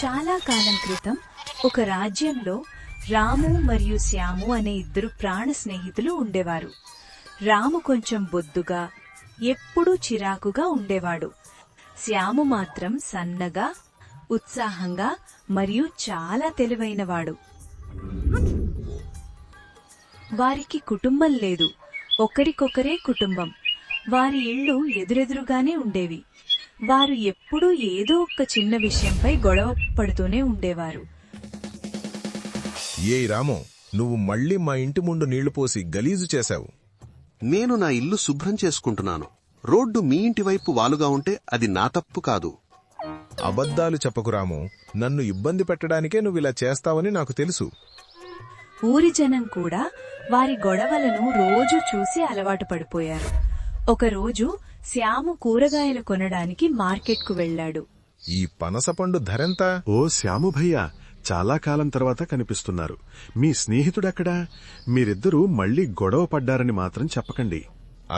చాలా కాలం క్రితం ఒక రాజ్యంలో రాము మరియు శ్యాము అనే ఇద్దరు ప్రాణ స్నేహితులు ఉండేవారు. రాము కొంచెం బొద్దుగా, ఎప్పుడూ చిరాకుగా ఉండేవాడు. శ్యాము మాత్రం సన్నగా, ఉత్సాహంగా మరియు చాలా తెలివైనవాడు. వారికి కుటుంబం లేదు, ఒకరికొకరే కుటుంబం. వారి ఇళ్ళు ఎదురెదురుగానే ఉండేవి. వారు ఎప్పుడూ ఏదో ఒక చిన్న విషయంపై గొడవ పడుతూనే ఉండేవారు. ఏ రాము, నువ్వు మళ్ళీ మా ఇంటి ముందు నీళ్లు పోసి గలీజు చేశావు. నేను నా ఇల్లు శుభ్రం చేసుకుంటున్నాను. రోడ్డు మీ ఇంటి వైపు వాలుగా ఉంటే అది నా తప్పు కాదు. అబద్ధాలు చెప్పకు రాము, నన్ను ఇబ్బంది పెట్టడానికే నువ్విలా చేస్తావని నాకు తెలుసు. ఊరి జనం కూడా వారి గొడవలను రోజూ చూసి అలవాటు పడిపోయారు. ఒకరోజు శ్యాము కూరగాయలు కొనడానికి మార్కెట్కు వెళ్లాడు. ఈ పనసపండు ధరెంత? ఓ శ్యాము భయ్యా, చాలా కాలం తర్వాత కనిపిస్తున్నారు. మీ స్నేహితుడెక్కడా? మీరిద్దరూ మళ్లీ గొడవ పడ్డారని మాత్రం చెప్పకండి.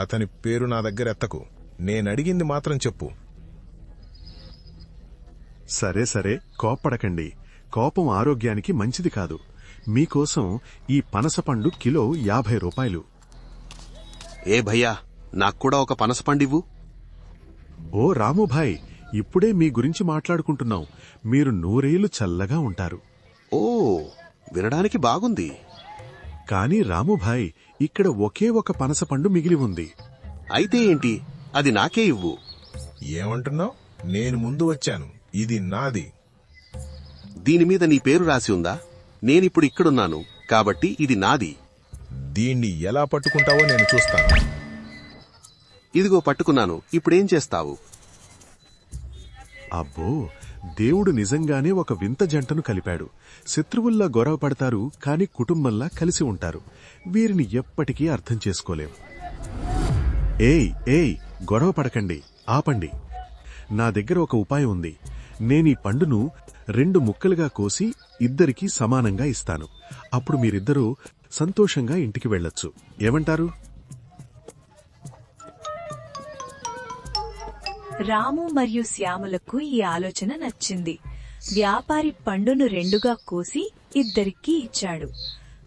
అతని పేరు నా దగ్గర ఎత్తకు. నేనడిగింది మాత్రం చెప్పు. సరే సరే, కోప్పడకండి. కోపం ఆరోగ్యానికి మంచిది కాదు. మీకోసం ఈ పనసపండు కిలో 50 రూపాయలు. ఏ భయ్యా, నాక్కూడా ఒక పనసపండివ్వు. ఓ రాముభాయ్, ఇప్పుడే మీ గురించి మాట్లాడుకుంటున్నాం. మీరు 100 ఏళ్లు చల్లగా ఉంటారు. ఓ, వినడానికి బాగుంది. కాని రాముభాయ్, ఇక్కడ ఒకే ఒక పనసపండు మిగిలి ఉంది. అయితే ఏంటి? అది నాకే ఇవ్వు. ఏమంటున్నావు? నేను ముందు వచ్చాను, ఇది నాది. దీనిమీద నీ పేరు రాసి ఉందా? నేనిప్పుడు ఇక్కడున్నాను కాబట్టి ఇది నాది. దీన్ని ఎలా పట్టుకుంటావో నేను చూస్తాను. ఇదిగో పట్టుకున్నాను. ఇప్పుడేం చేస్తావు? అబ్బో, దేవుడు నిజంగానే ఒక వింత జంటను కలిపాడు. శత్రువుల్లా గొడవ పడతారు, కాని కుటుంబంలా కలిసి ఉంటారు. వీరిని ఎప్పటికీ అర్థం చేసుకోలేం. ఏయ్ ఏయ్, గొడవ పడకండి, ఆపండి. నా దగ్గర ఒక ఉపాయం ఉంది. నేనీ పండును 2 ముక్కలుగా కోసి ఇద్దరికీ సమానంగా ఇస్తాను. అప్పుడు మీరిద్దరూ సంతోషంగా ఇంటికి వెళ్లొచ్చు. ఏమంటారు? రాము మరియు శ్యాములకు ఈ ఆలోచన నచ్చింది. వ్యాపారి పండును 2గా కోసి ఇద్దరికీ ఇచ్చాడు.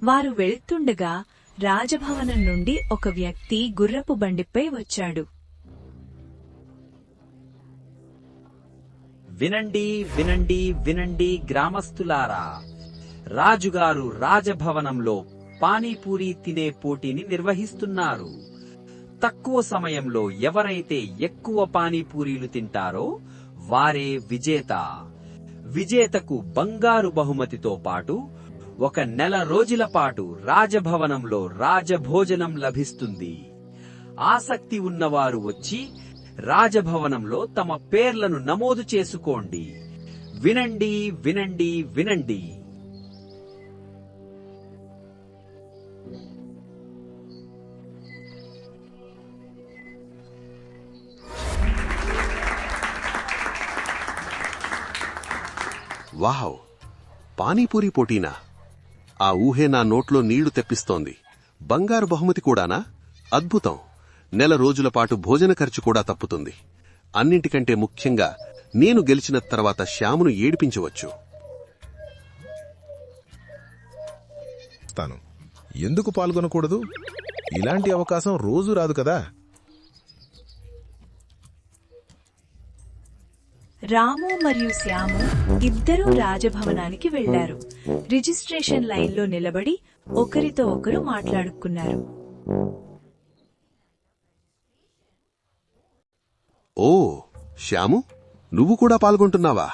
వారు వెళ్తుండగా రాజభవనం నుండి ఒక వ్యక్తి గుర్రపు బండిపై వచ్చాడు. వినండి వినండి వినండి గ్రామస్తులారా, రాజుగారు రాజభవనంలో పానీపూరి తినే పోటీని నిర్వహిస్తున్నారు. తక్కువ సమయంలో ఎవరైతే ఎక్కువ పానీపూరీలు తింటారో వారే విజేత. విజేతకు బంగారు బహుమతితో పాటు 1 నెల రోజుల పాటు రాజభవనంలో రాజభోజనం లభిస్తుంది. ఆసక్తి ఉన్నవారు వచ్చి రాజభవనంలో తమ పేర్లను నమోదు చేసుకోండి. వినండి వినండి వినండి. వావ్, పానీపూరి పోటీనా? ఆ ఊహే నా నోట్లో నీళ్లు తెప్పిస్తోంది. బంగారు బహుమతి కూడానా? అద్భుతం. నెల రోజుల పాటు భోజన ఖర్చు కూడా తప్పుతుంది. అన్నింటికంటే ముఖ్యంగా నేను గెలిచిన తర్వాత శ్యామును ఏడిపించవచ్చు. ఎందుకు పాల్గొనకూడదు? ఇలాంటి అవకాశం రోజు రాదు కదా. రాము మరియు శ్యాము ఇద్దరూ రాజభవనానికి వెళ్లారు. రిజిస్ట్రేషన్ లైన్లో నిలబడి ఒకరితో ఒకరు మాట్లాడుకున్నారు. ఓ శ్యాము, నువ్వు కూడా పాల్గొంటున్నావా?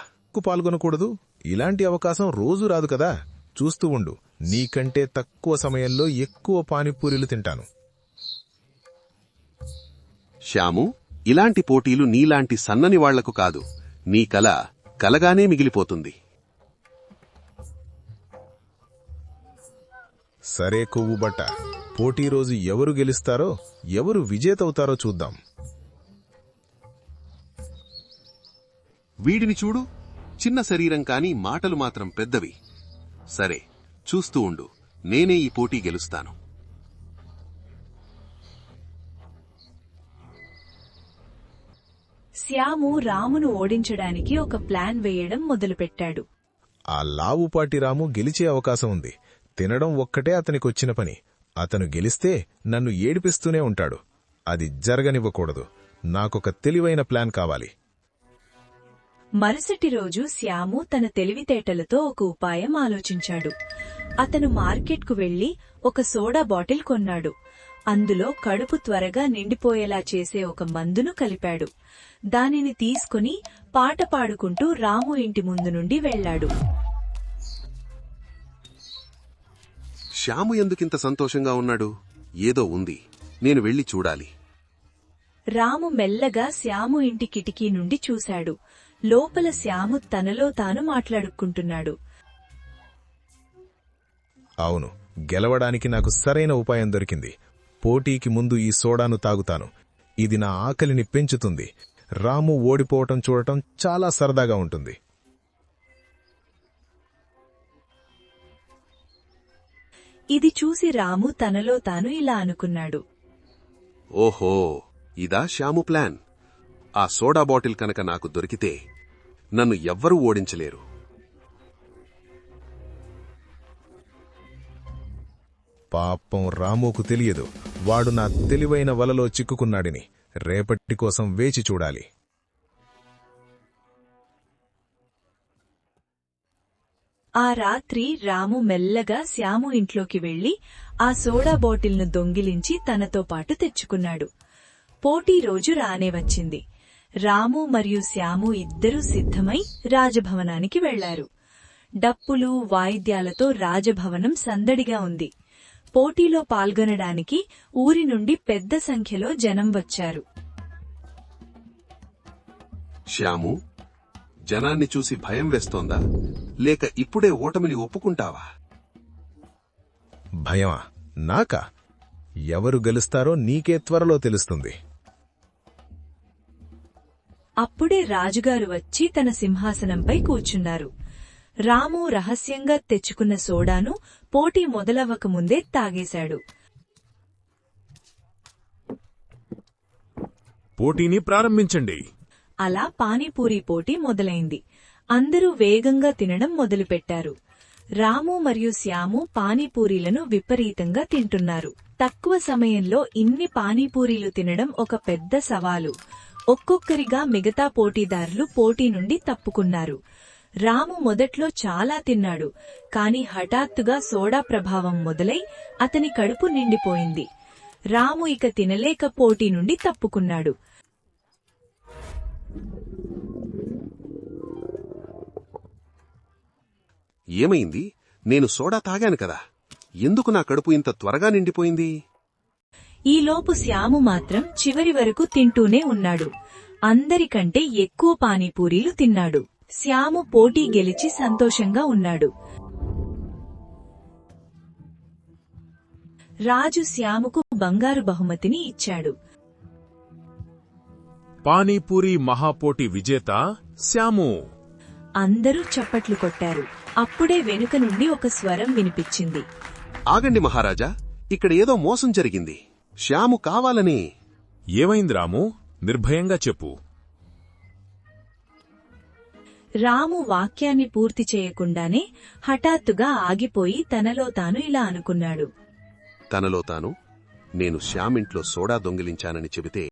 పాల్గొనకూడదు? ఇలాంటి అవకాశం రోజు రాదు కదా. చూస్తూ ఉండు, నీకంటే తక్కువ సమయంలో ఎక్కువ పానీపూరీలు తింటాను. శ్యాము, ఇలాంటి పోటీలు నీలాంటి సన్నని వాళ్లకు కాదు. నీ కల కలగానే మిగిలిపోతుంది. సరే కొవ్వుబట్ట, పోటీ రోజు ఎవరు గెలుస్తారో, ఎవరు విజేతవుతారో చూద్దాం. వీడిని చూడు, చిన్న శరీరం కాని మాటలు మాత్రం పెద్దవి. సరే, చూస్తూ ఉండు, నేనే ఈ పోటీ గెలుస్తాను. శ్యాము రామును ఓడించడానికి ఒక ప్లాన్ వేయడం మొదలుపెట్టాడు. ఆ లావుపాటి రాము గెలిచే అవకాశం ఉంది. తినడం ఒక్కటే అతనికొచ్చిన పని. అతను గెలిస్తే నన్ను ఏడిపిస్తూనే ఉంటాడు. అది జరగనివ్వకూడదు. నాకొక తెలివైన ప్లాన్ కావాలి. మరుసటి రోజు శ్యాము తన తెలివితేటలతో ఒక ఉపాయం ఆలోచించాడు. అతను మార్కెట్కు వెళ్లి ఒక సోడా బాటిల్ కొన్నాడు. అందులో కడుపు త్వరగా నిండిపోయేలా చేసే ఒక మందును కలిపాడు. దానిని తీసుకుని పాట పాడుకుంటూ రాము ఇంటి ముందు నుండి వెళ్లాడు. శ్యాము ఎందుకింత సంతోషంగా ఉన్నాడు? ఏదో ఉంది, నేను వెళ్లి చూడాలి. రాము మెల్లగా శ్యాము ఇంటి కిటికీ నుండి చూశాడు. లోపల శ్యాము తనలో తాను మాట్లాడుకుంటున్నాడు. అవును, గెలవడానికి నాకు సరైన ఉపాయం దొరికింది. పోటీకి ముందు ఈ సోడాను తాగుతాను. ఇది నా ఆకలిని పెంచుతుంది. రాము ఓడిపోవటం చూడటం చాలా సరదాగా ఉంటుంది. ఇది చూసి రాము తనలో తాను ఇలా అనుకున్నాడు. ఓహో, ఇదా శ్యాము ప్లాన్. ఆ సోడా బాటిల్ కనుక నాకు దొరికితే నన్ను ఎవ్వరూ ఓడించలేరు. పాపం రాముకు తెలియదు, వాడు నా తెలివైన వలలో చిక్కుకున్నాడని. రేపటి కోసం వేచి చూడాలి. ఆ రాత్రి రాము మెల్లగా శ్యాము ఇంట్లోకి వెళ్లి ఆ సోడా బాటిల్ను దొంగిలించి తనతో పాటు తెచ్చుకున్నాడు. పోటీ రోజు రానే వచ్చింది. రాము మరియు శ్యాము ఇద్దరూ సిద్ధమై రాజభవనానికి వెళ్లారు. డప్పులు, వాయిద్యాలతో రాజభవనం సందడిగా ఉంది. పోటీలో పాల్గొనడానికి ఊరి నుండి పెద్ద సంఖ్యలో జనం వచ్చారు. శ్యాము, జనాన్ని చూసి భయం వేస్తోందా, లేక ఇప్పుడే ఓటమిని ఒప్పుకుంటావా? భయమా? నాకా? ఎవరు గెలుస్తారో నీకే త్వరలో తెలుస్తుంది. అప్పుడే రాజుగారు వచ్చి తన సింహాసనంపై కూర్చున్నారు. రాము రహస్యంగా తెచ్చుకున్న సోడాను పోటీ మొదలవ్వకముందే తాగేశాడు. పోటీని ప్రారంభించండి. అలా పానీపూరీ పోటీ మొదలైంది. అందరూ వేగంగా తినడం మొదలుపెట్టారు. రాము మరియు శ్యాము పానీపూరీలను విపరీతంగా తింటున్నారు. తక్కువ సమయంలో ఇన్ని పానీపూరీలు తినడం ఒక పెద్ద సవాలు. ఒక్కొక్కరిగా మిగతా పోటీదారులు పోటీ నుండి తప్పుకున్నారు. రాము మొదట్లో చాలా తిన్నాడు, కాని హఠాత్తుగా సోడా ప్రభావం మొదలై అతని కడుపు నిండిపోయింది. రాము ఇక తినలేక పోటీ నుండి తప్పుకున్నాడు. ఏమైంది? నేను సోడా తాగాను కదా, ఎందుకు నా కడుపు ఇంత త్వరగా నిండిపోయింది? ఈలోపు శ్యాము మాత్రం చివరి వరకు తింటూనే ఉన్నాడు. అందరికంటే ఎక్కువ పానీపూరీలు తిన్నాడు. శ్యాము పోటీ గెలిచి సంతోషంగా ఉన్నాడు. రాజు శ్యాముకు బంగారు బహుమతిని ఇచ్చాడు. పానీపూరి మహాపోటీ విజేత శ్యాము. అందరూ చప్పట్లు కొట్టారు. అప్పుడే వెనుక నుండి ఒక స్వరం వినిపించింది. ఆగండి మహారాజా, ఇక్కడ ఏదో మోసం జరిగింది. శ్యాము కావాలని. ఏమైంది రాము? నిర్భయంగా చెప్పు. రాము వాక్యాన్ని పూర్తి చేయకుండానే హఠాత్తుగా ఆగిపోయి తనలో తాను ఇలా అనుకున్నాడు. తనలో తాను, నేను శ్యామింట్లో సోడా దొంగిలించానని చెబితే